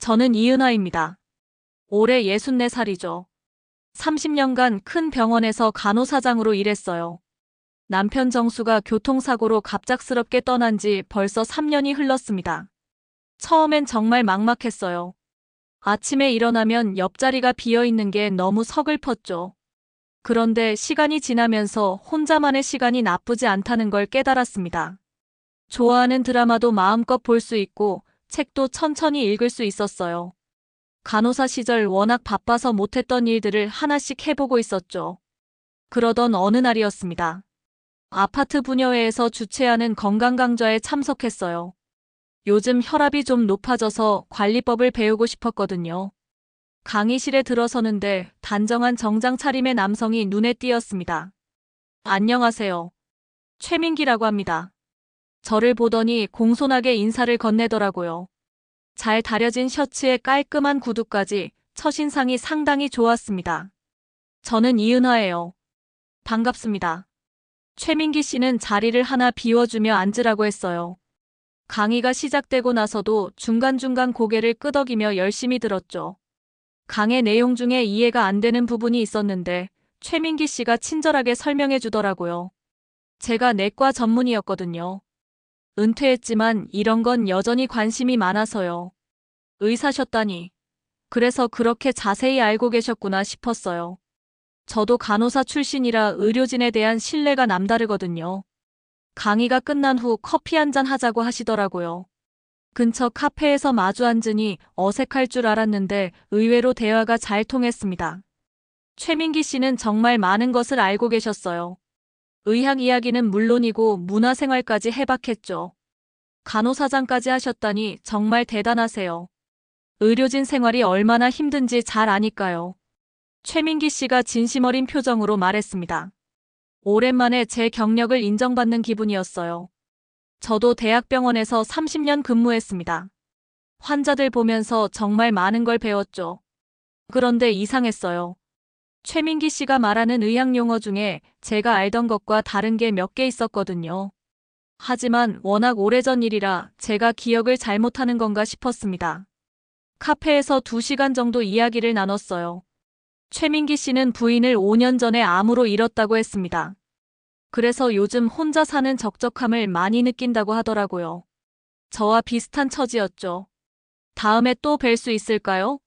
저는 이은하입니다. 올해 64살이죠. 30년간 큰 병원에서 간호사장으로 일했어요. 남편 정수가 교통사고로 갑작스럽게 떠난 지 벌써 3년이 흘렀습니다. 처음엔 정말 막막했어요. 아침에 일어나면 옆자리가 비어있는 게 너무 서글펐죠. 그런데 시간이 지나면서 혼자만의 시간이 나쁘지 않다는 걸 깨달았습니다. 좋아하는 드라마도 마음껏 볼 수 있고 책도 천천히 읽을 수 있었어요. 간호사 시절 워낙 바빠서 못했던 일들을 하나씩 해보고 있었죠. 그러던 어느 날이었습니다. 아파트 분녀회에서 주최하는 건강강좌에 참석했어요. 요즘 혈압이 좀 높아져서 관리법을 배우고 싶었거든요. 강의실에 들어서는데 단정한 정장 차림의 남성이 눈에 띄었습니다. 안녕하세요. 최민기라고 합니다. 저를 보더니 공손하게 인사를 건네더라고요. 잘 다려진 셔츠에 깔끔한 구두까지 첫인상이 상당히 좋았습니다. 저는 이은하예요. 반갑습니다. 최민기 씨는 자리를 하나 비워주며 앉으라고 했어요. 강의가 시작되고 나서도 중간중간 고개를 끄덕이며 열심히 들었죠. 강의 내용 중에 이해가 안 되는 부분이 있었는데 최민기 씨가 친절하게 설명해 주더라고요. 제가 내과 전문의였거든요. 은퇴했지만 이런 건 여전히 관심이 많아서요. 의사셨다니. 그래서 그렇게 자세히 알고 계셨구나 싶었어요. 저도 간호사 출신이라 의료진에 대한 신뢰가 남다르거든요. 강의가 끝난 후 커피 한잔 하자고 하시더라고요. 근처 카페에서 마주 앉으니 어색할 줄 알았는데 의외로 대화가 잘 통했습니다. 최민기 씨는 정말 많은 것을 알고 계셨어요. 의학 이야기는 물론이고 문화생활까지 해박했죠. 간호사장까지 하셨다니 정말 대단하세요. 의료진 생활이 얼마나 힘든지 잘 아니까요. 최민기 씨가 진심 어린 표정으로 말했습니다. 오랜만에 제 경력을 인정받는 기분이었어요. 저도 대학병원에서 30년 근무했습니다. 환자들 보면서 정말 많은 걸 배웠죠. 그런데 이상했어요. 최민기 씨가 말하는 의학 용어 중에 제가 알던 것과 다른 게 몇 개 있었거든요. 하지만 워낙 오래전 일이라 제가 기억을 잘못하는 건가 싶었습니다. 카페에서 2시간 정도 이야기를 나눴어요. 최민기 씨는 부인을 5년 전에 암으로 잃었다고 했습니다. 그래서 요즘 혼자 사는 적적함을 많이 느낀다고 하더라고요. 저와 비슷한 처지였죠. 다음에 또 뵐 수 있을까요?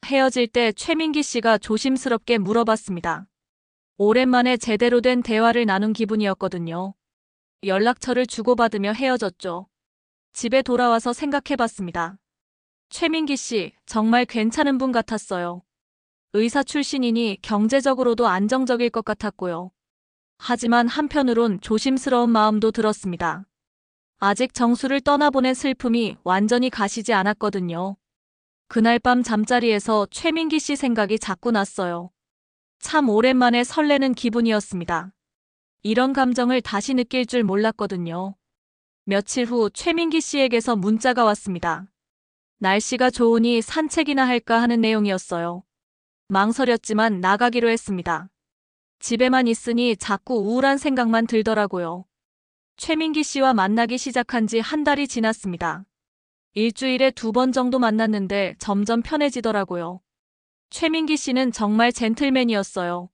헤어질 때 최민기 씨가 조심스럽게 물어봤습니다. 오랜만에 제대로 된 대화를 나눈 기분이었거든요. 연락처를 주고받으며 헤어졌죠. 집에 돌아와서 생각해봤습니다. 최민기 씨, 정말 괜찮은 분 같았어요. 의사 출신이니 경제적으로도 안정적일 것 같았고요. 하지만 한편으론 조심스러운 마음도 들었습니다. 아직 정수를 떠나보낸 슬픔이 완전히 가시지 않았거든요. 그날 밤 잠자리에서 최민기 씨 생각이 자꾸 났어요. 참 오랜만에 설레는 기분이었습니다. 이런 감정을 다시 느낄 줄 몰랐거든요. 며칠 후 최민기 씨에게서 문자가 왔습니다. 날씨가 좋으니 산책이나 할까 하는 내용이었어요. 망설였지만 나가기로 했습니다. 집에만 있으니 자꾸 우울한 생각만 들더라고요. 최민기 씨와 만나기 시작한 지 한 달이 지났습니다. 일주일에 2번 정도 만났는데 점점 편해지더라고요. 최민기 씨는 정말 젠틀맨이었어요.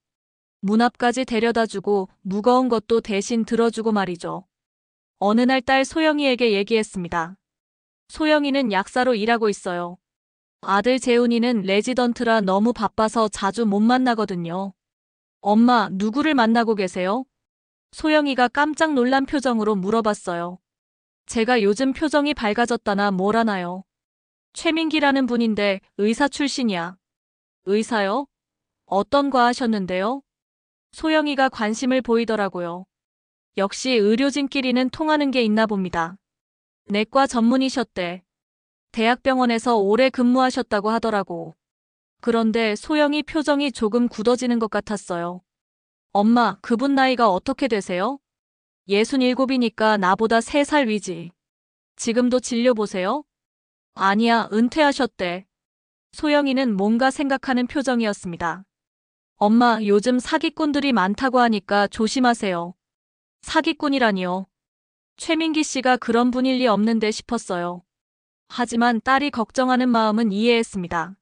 문 앞까지 데려다주고 무거운 것도 대신 들어주고 말이죠. 어느 날 딸 소영이에게 얘기했습니다. 소영이는 약사로 일하고 있어요. 아들 재훈이는 레지던트라 너무 바빠서 자주 못 만나거든요. 엄마, 누구를 만나고 계세요? 소영이가 깜짝 놀란 표정으로 물어봤어요. 제가 요즘 표정이 밝아졌다나 뭐라나요? 최민기라는 분인데 의사 출신이야. 의사요? 어떤 과 하셨는데요? 소영이가 관심을 보이더라고요. 역시 의료진끼리는 통하는 게 있나 봅니다. 내과 전문이셨대. 대학병원에서 오래 근무하셨다고 하더라고. 그런데 소영이 표정이 조금 굳어지는 것 같았어요. 엄마, 그분 나이가 어떻게 되세요? 67이니까 나보다 3살 위지. 지금도 진료 보세요? 아니야, 은퇴하셨대. 소영이는 뭔가 생각하는 표정이었습니다. 엄마, 요즘 사기꾼들이 많다고 하니까 조심하세요. 사기꾼이라니요. 최민기 씨가 그런 분일 리 없는데 싶었어요. 하지만 딸이 걱정하는 마음은 이해했습니다.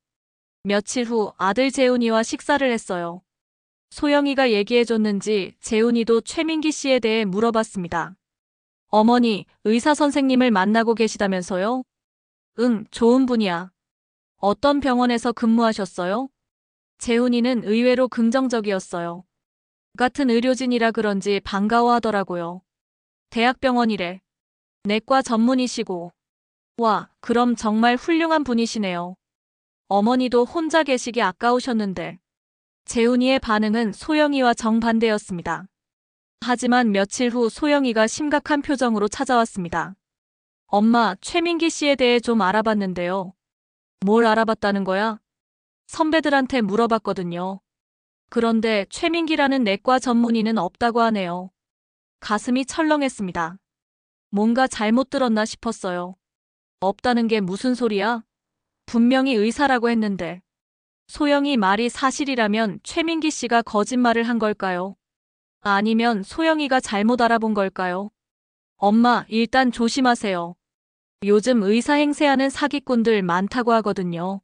며칠 후 아들 재훈이와 식사를 했어요. 소영이가 얘기해줬는지 재훈이도 최민기 씨에 대해 물어봤습니다. 어머니, 의사 선생님을 만나고 계시다면서요? 응, 좋은 분이야. 어떤 병원에서 근무하셨어요? 재훈이는 의외로 긍정적이었어요. 같은 의료진이라 그런지 반가워하더라고요. 대학병원이래. 내과 전문이시고. 와, 그럼 정말 훌륭한 분이시네요. 어머니도 혼자 계시기 아까우셨는데. 재훈이의 반응은 소영이와 정반대였습니다. 하지만 며칠 후 소영이가 심각한 표정으로 찾아왔습니다. 엄마, 최민기 씨에 대해 좀 알아봤는데요. 뭘 알아봤다는 거야? 선배들한테 물어봤거든요. 그런데 최민기라는 내과 전문의는 없다고 하네요. 가슴이 철렁했습니다. 뭔가 잘못 들었나 싶었어요. 없다는 게 무슨 소리야? 분명히 의사라고 했는데. 소영이 말이 사실이라면 최민기 씨가 거짓말을 한 걸까요? 아니면 소영이가 잘못 알아본 걸까요? 엄마, 일단 조심하세요. 요즘 의사 행세하는 사기꾼들 많다고 하거든요.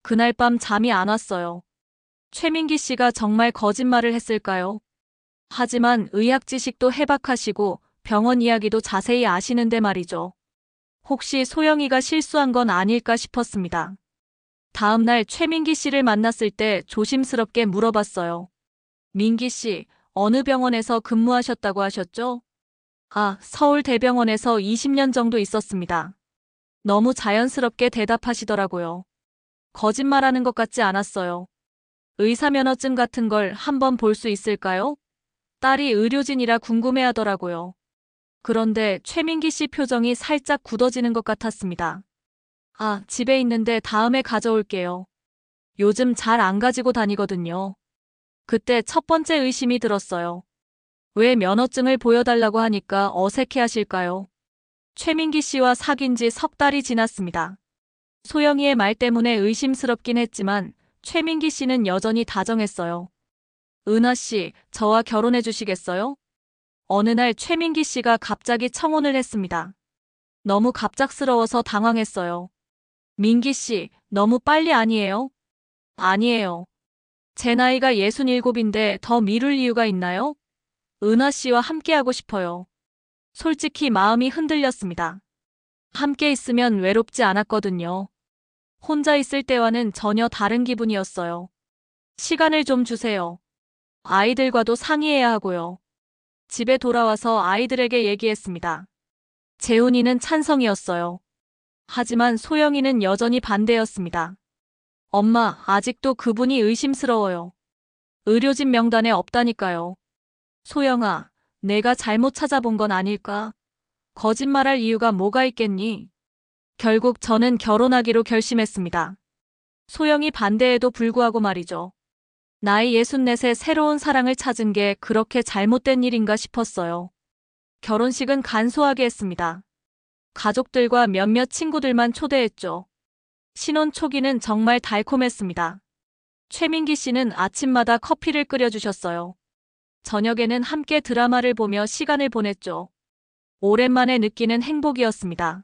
그날 밤 잠이 안 왔어요. 최민기 씨가 정말 거짓말을 했을까요? 하지만 의학 지식도 해박하시고 병원 이야기도 자세히 아시는데 말이죠. 혹시 소영이가 실수한 건 아닐까 싶었습니다. 다음 날 최민기 씨를 만났을 때 조심스럽게 물어봤어요. 민기 씨, 어느 병원에서 근무하셨다고 하셨죠? 아, 서울대병원에서 20년 정도 있었습니다. 너무 자연스럽게 대답하시더라고요. 거짓말하는 것 같지 않았어요. 의사면허증 같은 걸 한번 볼 수 있을까요? 딸이 의료진이라 궁금해하더라고요. 그런데 최민기 씨 표정이 살짝 굳어지는 것 같았습니다. 아, 집에 있는데 다음에 가져올게요. 요즘 잘 안 가지고 다니거든요. 그때 첫 번째 의심이 들었어요. 왜 면허증을 보여달라고 하니까 어색해 하실까요? 최민기 씨와 사귄 지 석 달이 지났습니다. 소영이의 말 때문에 의심스럽긴 했지만 최민기 씨는 여전히 다정했어요. 은하 씨, 저와 결혼해 주시겠어요? 어느 날 최민기 씨가 갑자기 청혼을 했습니다. 너무 갑작스러워서 당황했어요. 민기 씨, 너무 빨리 아니에요? 아니에요. 제 나이가 67인데 더 미룰 이유가 있나요? 은하 씨와 함께하고 싶어요. 솔직히 마음이 흔들렸습니다. 함께 있으면 외롭지 않았거든요. 혼자 있을 때와는 전혀 다른 기분이었어요. 시간을 좀 주세요. 아이들과도 상의해야 하고요. 집에 돌아와서 아이들에게 얘기했습니다. 재훈이는 찬성이었어요. 하지만 소영이는 여전히 반대였습니다. 엄마, 아직도 그분이 의심스러워요. 의료진 명단에 없다니까요. 소영아, 내가 잘못 찾아본 건 아닐까? 거짓말할 이유가 뭐가 있겠니? 결국 저는 결혼하기로 결심했습니다. 소영이 반대에도 불구하고 말이죠. 나이 64세 새로운 사랑을 찾은 게 그렇게 잘못된 일인가 싶었어요. 결혼식은 간소하게 했습니다. 가족들과 몇몇 친구들만 초대했죠. 신혼 초기는 정말 달콤했습니다. 최민기 씨는 아침마다 커피를 끓여주셨어요. 저녁에는 함께 드라마를 보며 시간을 보냈죠. 오랜만에 느끼는 행복이었습니다.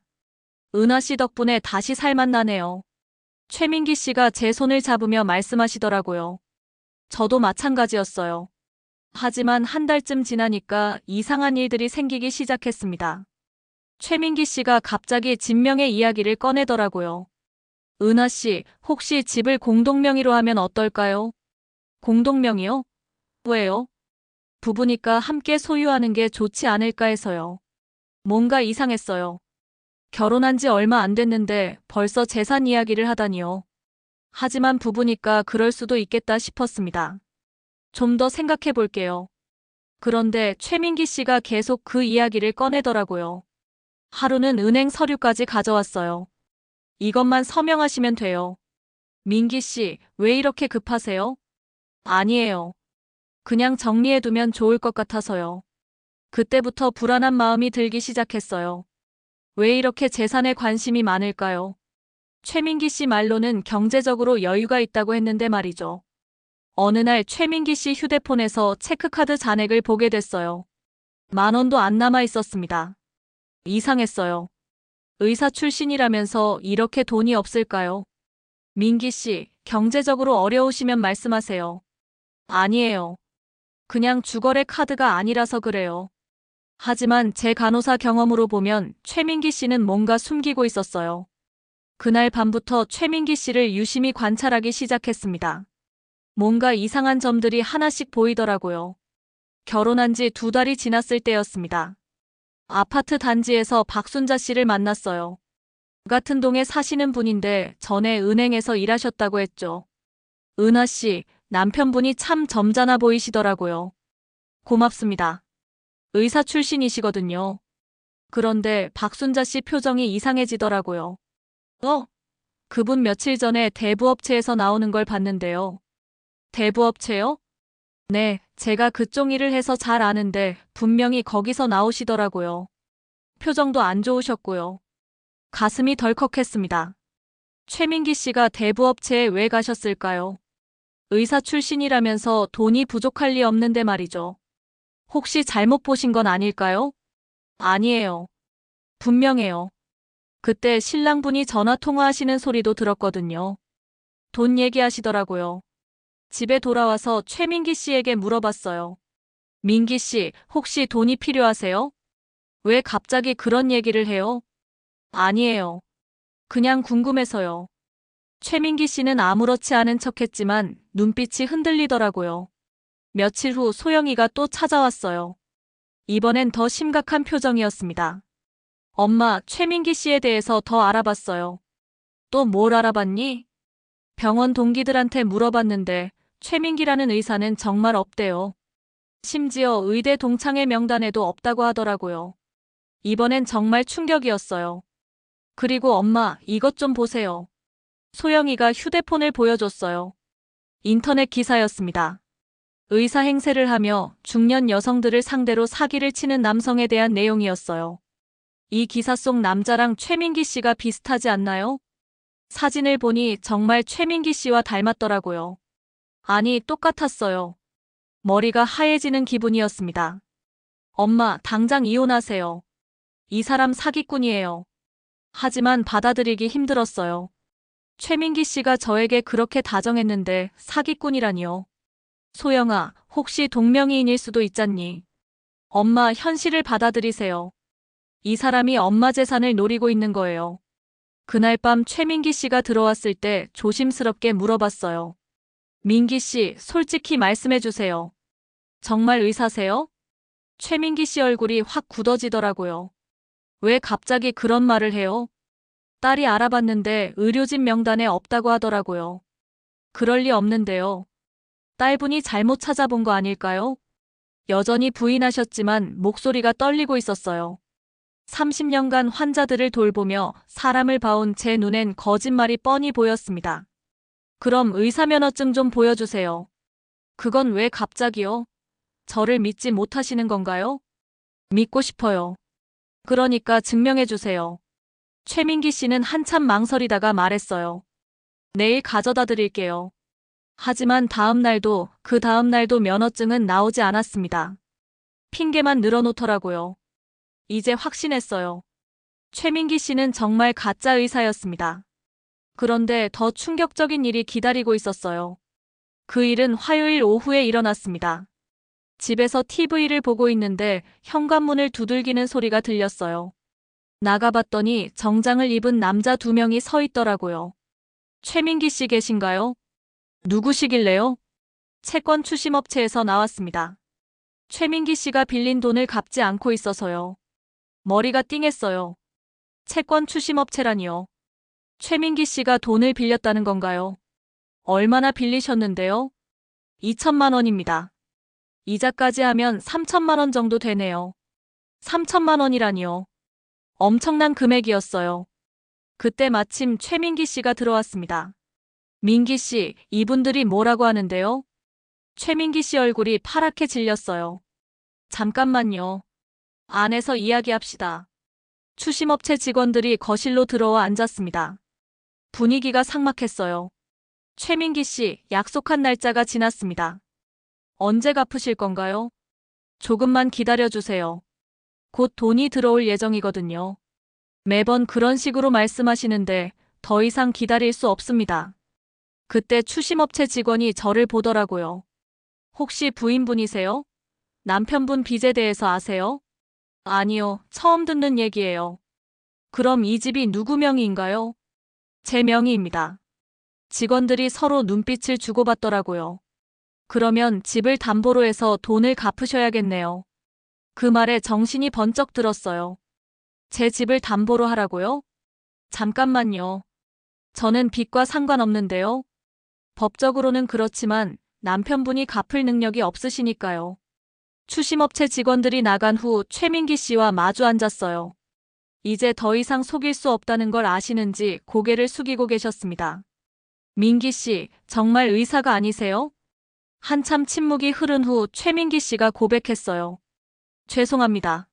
은하 씨 덕분에 다시 살맛 나네요. 최민기 씨가 제 손을 잡으며 말씀하시더라고요. 저도 마찬가지였어요. 하지만 한 달쯤 지나니까 이상한 일들이 생기기 시작했습니다. 최민기 씨가 갑자기 진명의 이야기를 꺼내더라고요. 은하 씨, 혹시 집을 공동명의로 하면 어떨까요? 공동명의요? 왜요? 부부니까 함께 소유하는 게 좋지 않을까 해서요. 뭔가 이상했어요. 결혼한 지 얼마 안 됐는데 벌써 재산 이야기를 하다니요. 하지만 부부니까 그럴 수도 있겠다 싶었습니다. 좀 더 생각해 볼게요. 그런데 최민기 씨가 계속 그 이야기를 꺼내더라고요. 하루는 은행 서류까지 가져왔어요. 이것만 서명하시면 돼요. 민기 씨, 왜 이렇게 급하세요? 아니에요. 그냥 정리해두면 좋을 것 같아서요. 그때부터 불안한 마음이 들기 시작했어요. 왜 이렇게 재산에 관심이 많을까요? 최민기 씨 말로는 경제적으로 여유가 있다고 했는데 말이죠. 어느 날 최민기 씨 휴대폰에서 체크카드 잔액을 보게 됐어요. 10,000원도 안 남아 있었습니다. 이상했어요. 의사 출신이라면서 이렇게 돈이 없을까요? 민기 씨, 경제적으로 어려우시면 말씀하세요. 아니에요. 그냥 주거래 카드가 아니라서 그래요. 하지만 제 간호사 경험으로 보면 최민기 씨는 뭔가 숨기고 있었어요. 그날 밤부터 최민기 씨를 유심히 관찰하기 시작했습니다. 뭔가 이상한 점들이 하나씩 보이더라고요. 결혼한 지 2달이 지났을 때였습니다. 아파트 단지에서 박순자 씨를 만났어요. 같은 동에 사시는 분인데 전에 은행에서 일하셨다고 했죠. 은하 씨, 남편분이 참 점잖아 보이시더라고요. 고맙습니다. 의사 출신이시거든요. 그런데 박순자 씨 표정이 이상해지더라고요. 그분 며칠 전에 대부업체에서 나오는 걸 봤는데요. 대부업체요? 네, 제가 그쪽 일을 해서 잘 아는데 분명히 거기서 나오시더라고요. 표정도 안 좋으셨고요. 가슴이 덜컥했습니다. 최민기 씨가 대부업체에 왜 가셨을까요? 의사 출신이라면서 돈이 부족할 리 없는데 말이죠. 혹시 잘못 보신 건 아닐까요? 아니에요. 분명해요. 그때 신랑분이 전화 통화하시는 소리도 들었거든요. 돈 얘기하시더라고요. 집에 돌아와서 최민기 씨에게 물어봤어요. 민기 씨, 혹시 돈이 필요하세요? 왜 갑자기 그런 얘기를 해요? 아니에요. 그냥 궁금해서요. 최민기 씨는 아무렇지 않은 척했지만 눈빛이 흔들리더라고요. 며칠 후 소영이가 또 찾아왔어요. 이번엔 더 심각한 표정이었습니다. 엄마, 최민기 씨에 대해서 더 알아봤어요. 또 뭘 알아봤니? 병원 동기들한테 물어봤는데 최민기라는 의사는 정말 없대요. 심지어 의대 동창회 명단에도 없다고 하더라고요. 이번엔 정말 충격이었어요. 그리고 엄마, 이것 좀 보세요. 소영이가 휴대폰을 보여줬어요. 인터넷 기사였습니다. 의사 행세를 하며 중년 여성들을 상대로 사기를 치는 남성에 대한 내용이었어요. 이 기사 속 남자랑 최민기 씨가 비슷하지 않나요? 사진을 보니 정말 최민기 씨와 닮았더라고요. 아니, 똑같았어요. 머리가 하얘지는 기분이었습니다. 엄마, 당장 이혼하세요. 이 사람 사기꾼이에요. 하지만 받아들이기 힘들었어요. 최민기 씨가 저에게 그렇게 다정했는데 사기꾼이라니요. 소영아, 혹시 동명이인일 수도 있잖니. 엄마, 현실을 받아들이세요. 이 사람이 엄마 재산을 노리고 있는 거예요. 그날 밤 최민기 씨가 들어왔을 때 조심스럽게 물어봤어요. 민기 씨, 솔직히 말씀해 주세요. 정말 의사세요? 최민기 씨 얼굴이 확 굳어지더라고요. 왜 갑자기 그런 말을 해요? 딸이 알아봤는데 의료진 명단에 없다고 하더라고요. 그럴 리 없는데요. 딸분이 잘못 찾아본 거 아닐까요? 여전히 부인하셨지만 목소리가 떨리고 있었어요. 30년간 환자들을 돌보며 사람을 봐온 제 눈엔 거짓말이 뻔히 보였습니다. 그럼 의사면허증 좀 보여주세요. 그건 왜 갑자기요? 저를 믿지 못하시는 건가요? 믿고 싶어요. 그러니까 증명해주세요. 최민기 씨는 한참 망설이다가 말했어요. 내일 가져다 드릴게요. 하지만 그 다음 날도 면허증은 나오지 않았습니다. 핑계만 늘어놓더라고요. 이제 확신했어요. 최민기 씨는 정말 가짜 의사였습니다. 그런데 더 충격적인 일이 기다리고 있었어요. 그 일은 화요일 오후에 일어났습니다. 집에서 TV를 보고 있는데 현관문을 두들기는 소리가 들렸어요. 나가봤더니 정장을 입은 남자 2명이 서 있더라고요. 최민기 씨 계신가요? 누구시길래요? 채권 추심업체에서 나왔습니다. 최민기 씨가 빌린 돈을 갚지 않고 있어서요. 머리가 띵했어요. 채권 추심업체라니요. 최민기 씨가 돈을 빌렸다는 건가요? 얼마나 빌리셨는데요? 2천만 원입니다. 이자까지 하면 3천만 원 정도 되네요. 3천만 원이라니요. 엄청난 금액이었어요. 그때 마침 최민기 씨가 들어왔습니다. 민기 씨, 이분들이 뭐라고 하는데요? 최민기 씨 얼굴이 파랗게 질렸어요. 잠깐만요. 안에서 이야기합시다. 추심업체 직원들이 거실로 들어와 앉았습니다. 분위기가 삭막했어요. 최민기 씨, 약속한 날짜가 지났습니다. 언제 갚으실 건가요? 조금만 기다려주세요. 곧 돈이 들어올 예정이거든요. 매번 그런 식으로 말씀하시는데 더 이상 기다릴 수 없습니다. 그때 추심업체 직원이 저를 보더라고요. 혹시 부인분이세요? 남편분 빚에 대해서 아세요? 아니요, 처음 듣는 얘기예요. 그럼 이 집이 누구 명의인가요? 제 명의입니다. 직원들이 서로 눈빛을 주고받더라고요. 그러면 집을 담보로 해서 돈을 갚으셔야겠네요. 그 말에 정신이 번쩍 들었어요. 제 집을 담보로 하라고요? 잠깐만요. 저는 빚과 상관없는데요. 법적으로는 그렇지만 남편분이 갚을 능력이 없으시니까요. 추심업체 직원들이 나간 후 최민기 씨와 마주 앉았어요. 이제 더 이상 속일 수 없다는 걸 아시는지 고개를 숙이고 계셨습니다. 민기 씨, 정말 의사가 아니세요? 한참 침묵이 흐른 후 최민기 씨가 고백했어요. 죄송합니다.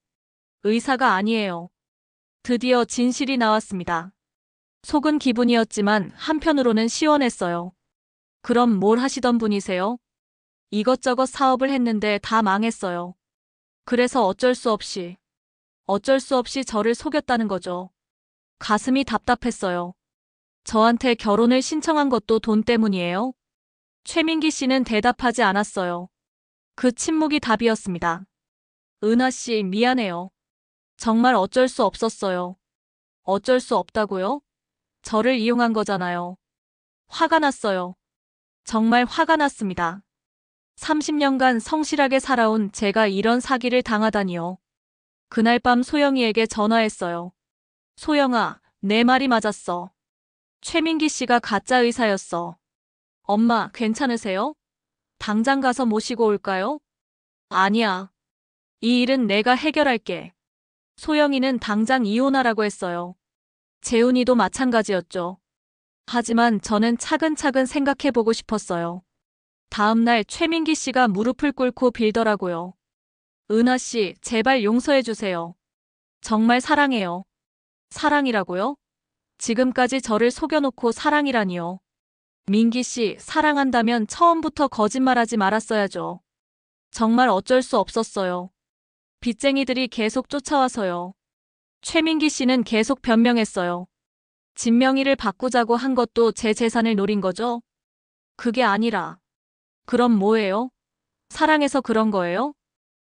의사가 아니에요. 드디어 진실이 나왔습니다. 속은 기분이었지만 한편으로는 시원했어요. 그럼 뭘 하시던 분이세요? 이것저것 사업을 했는데 다 망했어요. 그래서 어쩔 수 없이 저를 속였다는 거죠. 가슴이 답답했어요. 저한테 결혼을 신청한 것도 돈 때문이에요? 최민기 씨는 대답하지 않았어요. 그 침묵이 답이었습니다. 은하 씨, 미안해요. 정말 어쩔 수 없었어요. 어쩔 수 없다고요? 저를 이용한 거잖아요. 화가 났어요. 정말 화가 났습니다. 30년간 성실하게 살아온 제가 이런 사기를 당하다니요. 그날 밤 소영이에게 전화했어요. 소영아, 내 말이 맞았어. 최민기 씨가 가짜 의사였어. 엄마, 괜찮으세요? 당장 가서 모시고 올까요? 아니야. 이 일은 내가 해결할게. 소영이는 당장 이혼하라고 했어요. 재훈이도 마찬가지였죠. 하지만 저는 차근차근 생각해보고 싶었어요. 다음날 최민기 씨가 무릎을 꿇고 빌더라고요. 은하 씨, 제발 용서해주세요. 정말 사랑해요. 사랑이라고요? 지금까지 저를 속여놓고 사랑이라니요. 민기 씨, 사랑한다면 처음부터 거짓말하지 말았어야죠. 정말 어쩔 수 없었어요. 빚쟁이들이 계속 쫓아와서요. 최민기 씨는 계속 변명했어요. 진명의를 바꾸자고 한 것도 제 재산을 노린 거죠? 그게 아니라. 그럼 뭐예요? 사랑해서 그런 거예요?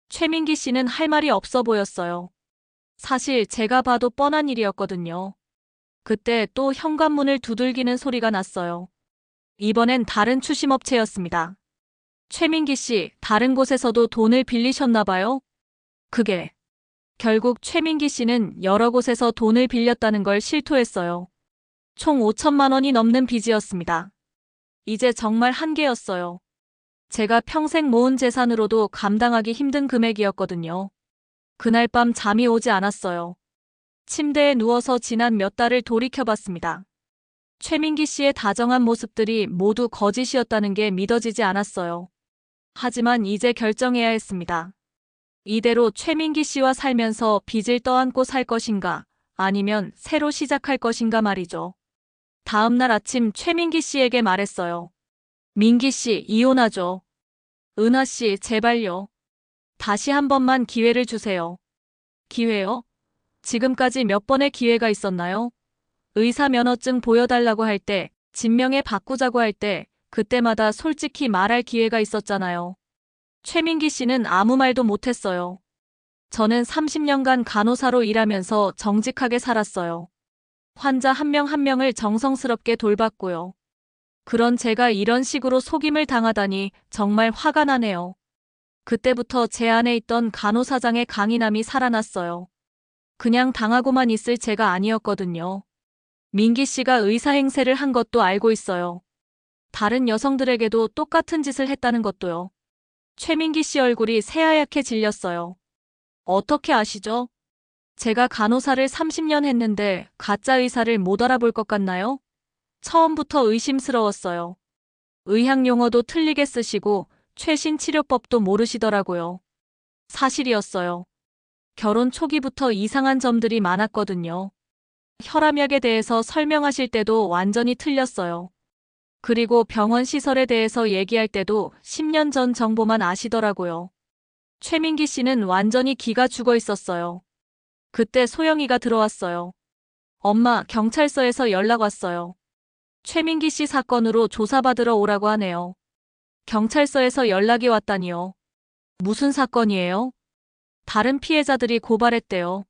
최민기 씨는 할 말이 없어 보였어요. 사실 제가 봐도 뻔한 일이었거든요. 그때 또 현관문을 두들기는 소리가 났어요. 이번엔 다른 추심업체였습니다. 최민기 씨, 다른 곳에서도 돈을 빌리셨나 봐요? 그게. 결국 최민기 씨는 여러 곳에서 돈을 빌렸다는 걸 실토했어요. 총 5천만 원이 넘는 빚이었습니다. 이제 정말 한계였어요. 제가 평생 모은 재산으로도 감당하기 힘든 금액이었거든요. 그날 밤 잠이 오지 않았어요. 침대에 누워서 지난 몇 달을 돌이켜봤습니다. 최민기 씨의 다정한 모습들이 모두 거짓이었다는 게 믿어지지 않았어요. 하지만 이제 결정해야 했습니다. 이대로 최민기 씨와 살면서 빚을 떠안고 살 것인가, 아니면 새로 시작할 것인가 말이죠. 다음 날 아침 최민기 씨에게 말했어요. 민기 씨, 이혼하죠. 은하 씨, 제발요. 다시 한 번만 기회를 주세요. 기회요? 지금까지 몇 번의 기회가 있었나요? 의사 면허증 보여달라고 할 때, 진명에 바꾸자고 할 때, 그때마다 솔직히 말할 기회가 있었잖아요. 최민기 씨는 아무 말도 못했어요. 저는 30년간 간호사로 일하면서 정직하게 살았어요. 환자 한 명 한 명을 정성스럽게 돌봤고요. 그런 제가 이런 식으로 속임을 당하다니 정말 화가 나네요. 그때부터 제 안에 있던 간호사장의 강인함이 살아났어요. 그냥 당하고만 있을 제가 아니었거든요. 민기 씨가 의사 행세를 한 것도 알고 있어요. 다른 여성들에게도 똑같은 짓을 했다는 것도요. 최민기 씨 얼굴이 새하얗게 질렸어요. 어떻게 아시죠? 제가 간호사를 30년 했는데 가짜 의사를 못 알아볼 것 같나요? 처음부터 의심스러웠어요. 의학 용어도 틀리게 쓰시고 최신 치료법도 모르시더라고요. 사실이었어요. 결혼 초기부터 이상한 점들이 많았거든요. 혈압약에 대해서 설명하실 때도 완전히 틀렸어요. 그리고 병원 시설에 대해서 얘기할 때도 10년 전 정보만 아시더라고요. 최민기 씨는 완전히 기가 죽어 있었어요. 그때 소영이가 들어왔어요. 엄마, 경찰서에서 연락 왔어요. 최민기 씨 사건으로 조사받으러 오라고 하네요. 경찰서에서 연락이 왔다니요. 무슨 사건이에요? 다른 피해자들이 고발했대요.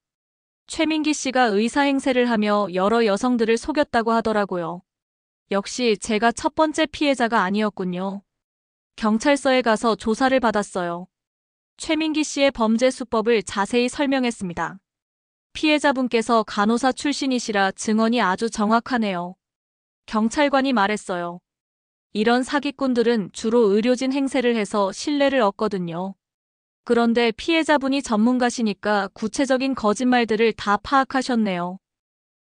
최민기 씨가 의사 행세를 하며 여러 여성들을 속였다고 하더라고요. 역시 제가 첫 번째 피해자가 아니었군요. 경찰서에 가서 조사를 받았어요. 최민기 씨의 범죄 수법을 자세히 설명했습니다. 피해자분께서 간호사 출신이시라 증언이 아주 정확하네요. 경찰관이 말했어요. 이런 사기꾼들은 주로 의료진 행세를 해서 신뢰를 얻거든요. 그런데 피해자분이 전문가시니까 구체적인 거짓말들을 다 파악하셨네요.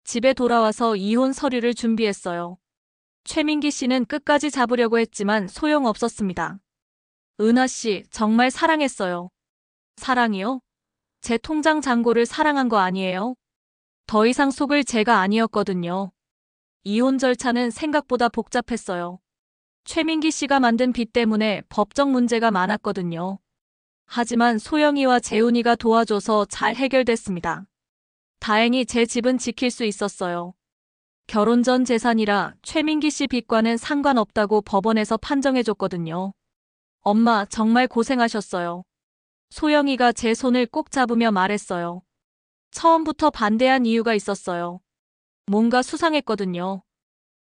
집에 돌아와서 이혼 서류를 준비했어요. 최민기 씨는 끝까지 잡으려고 했지만 소용없었습니다. 은하 씨, 정말 사랑했어요. 사랑이요? 제 통장 잔고를 사랑한 거 아니에요? 더 이상 속을 제가 아니었거든요. 이혼 절차는 생각보다 복잡했어요. 최민기 씨가 만든 빚 때문에 법적 문제가 많았거든요. 하지만 소영이와 재훈이가 도와줘서 잘 해결됐습니다. 다행히 제 집은 지킬 수 있었어요. 결혼 전 재산이라 최민기 씨 빚과는 상관없다고 법원에서 판정해줬거든요. 엄마, 정말 고생하셨어요. 소영이가 제 손을 꼭 잡으며 말했어요. 처음부터 반대한 이유가 있었어요. 뭔가 수상했거든요.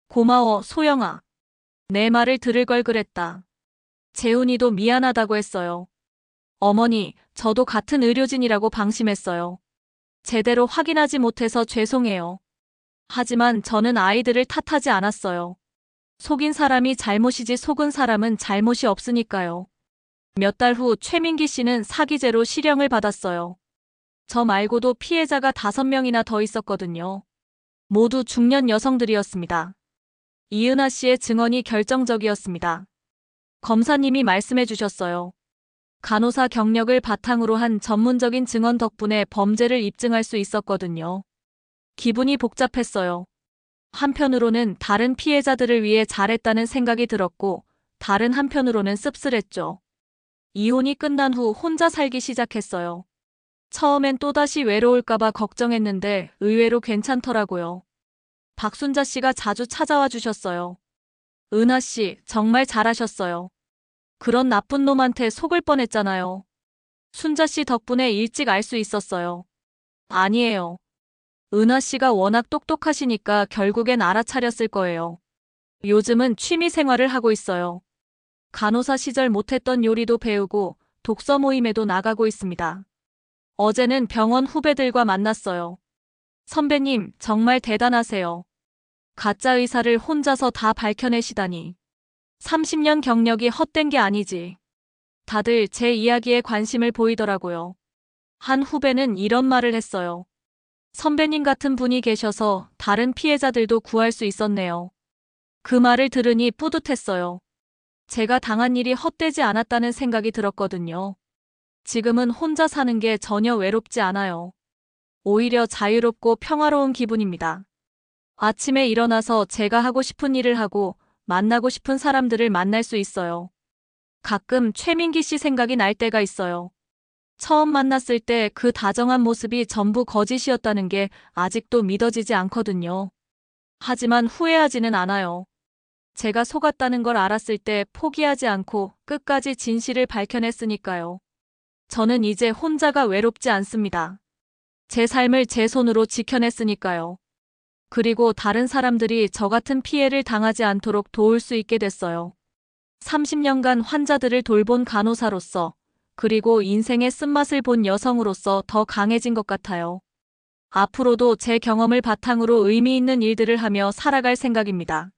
고마워, 소영아. 내 말을 들을 걸 그랬다. 재훈이도 미안하다고 했어요. 어머니, 저도 같은 의료진이라고 방심했어요. 제대로 확인하지 못해서 죄송해요. 하지만 저는 아이들을 탓하지 않았어요. 속인 사람이 잘못이지 속은 사람은 잘못이 없으니까요. 몇 달 후 최민기 씨는 사기죄로 실형을 받았어요. 저 말고도 피해자가 5명이나 더 있었거든요. 모두 중년 여성들이었습니다. 이은하 씨의 증언이 결정적이었습니다. 검사님이 말씀해 주셨어요. 간호사 경력을 바탕으로 한 전문적인 증언 덕분에 범죄를 입증할 수 있었거든요. 기분이 복잡했어요. 한편으로는 다른 피해자들을 위해 잘했다는 생각이 들었고, 다른 한편으로는 씁쓸했죠. 이혼이 끝난 후 혼자 살기 시작했어요. 처음엔 또다시 외로울까봐 걱정했는데 의외로 괜찮더라고요. 박순자 씨가 자주 찾아와 주셨어요. 은하 씨, 정말 잘하셨어요. 그런 나쁜 놈한테 속을 뻔했잖아요. 순자 씨 덕분에 일찍 알 수 있었어요. 아니에요. 은하 씨가 워낙 똑똑하시니까 결국엔 알아차렸을 거예요. 요즘은 취미 생활을 하고 있어요. 간호사 시절 못했던 요리도 배우고 독서 모임에도 나가고 있습니다. 어제는 병원 후배들과 만났어요. 선배님, 정말 대단하세요. 가짜 의사를 혼자서 다 밝혀내시다니. 30년 경력이 헛된 게 아니지. 다들 제 이야기에 관심을 보이더라고요. 한 후배는 이런 말을 했어요. 선배님 같은 분이 계셔서 다른 피해자들도 구할 수 있었네요. 그 말을 들으니 뿌듯했어요. 제가 당한 일이 헛되지 않았다는 생각이 들었거든요. 지금은 혼자 사는 게 전혀 외롭지 않아요. 오히려 자유롭고 평화로운 기분입니다. 아침에 일어나서 제가 하고 싶은 일을 하고 만나고 싶은 사람들을 만날 수 있어요. 가끔 최민기 씨 생각이 날 때가 있어요. 처음 만났을 때 그 다정한 모습이 전부 거짓이었다는 게 아직도 믿어지지 않거든요. 하지만 후회하지는 않아요. 제가 속았다는 걸 알았을 때 포기하지 않고 끝까지 진실을 밝혀냈으니까요. 저는 이제 혼자가 외롭지 않습니다. 제 삶을 제 손으로 지켜냈으니까요. 그리고 다른 사람들이 저 같은 피해를 당하지 않도록 도울 수 있게 됐어요. 30년간 환자들을 돌본 간호사로서, 그리고 인생의 쓴맛을 본 여성으로서 더 강해진 것 같아요. 앞으로도 제 경험을 바탕으로 의미 있는 일들을 하며 살아갈 생각입니다.